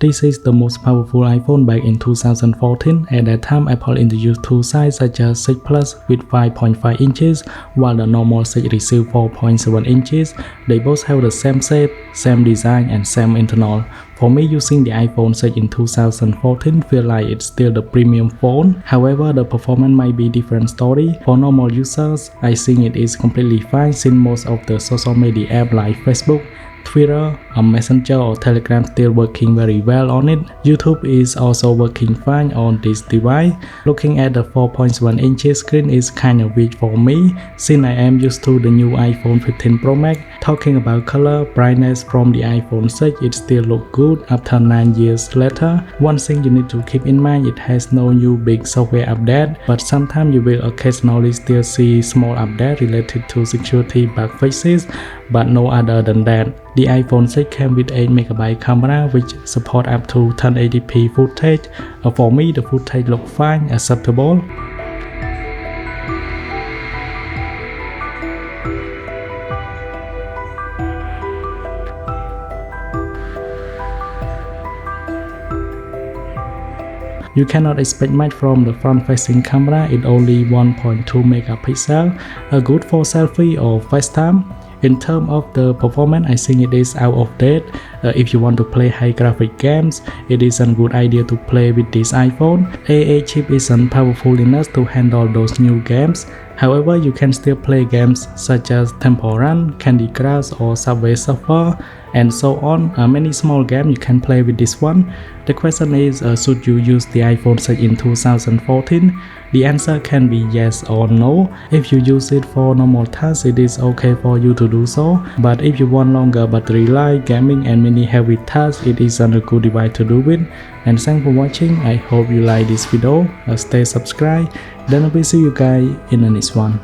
This is the most powerful iPhone back in 2014. At that time, Apple introduced two sizes such as 6 Plus with 5.5 inches, while the normal 6 received 4.7 inches. They both have the same shape, same design, and same internal. For me, using the iPhone 6 in 2014 feel like it's still the premium phone. However, the performance might be different story. For normal users, I think it is completely fine since most of the social media apps like Facebook, Twitter, Messenger or Telegram still working very well on it. YouTube is also working fine on this device. Looking at the 4.1 inch screen is kind of weak for me since I am used to the new iPhone 15 Pro Max. Talking about color, brightness from the iPhone 6, it still looks good after 9 years later. One thing you need to keep in mind, it has no new big software update, but sometimes you will occasionally still see small updates related to security bug fixes, but no other than that. The iPhone 6 came with 8MP camera which support up to 1080p footage. For me, the footage look fine, acceptable. You cannot expect much from the front-facing camera, it only 1.2 megapixel, good for selfie or FaceTime. In terms of the performance, I think it is out of date. If you want to play high graphic games, it is a good idea to play with this iPhone. A8 chip isn't powerful enough to handle those new games. However, you can still play games such as Temple Run, Candy Crush or Subway Surfer and so on. Many small games you can play with this one. The question is, should you use the iPhone 6 in 2014? The answer can be yes or no. If you use it for normal tasks, it is okay for you to do so. But if you want longer battery life, gaming and many heavy tasks, it isn't a good device to do it. And thanks for watching. I hope you like this video. Stay subscribed. Then I will see you guys in the next one.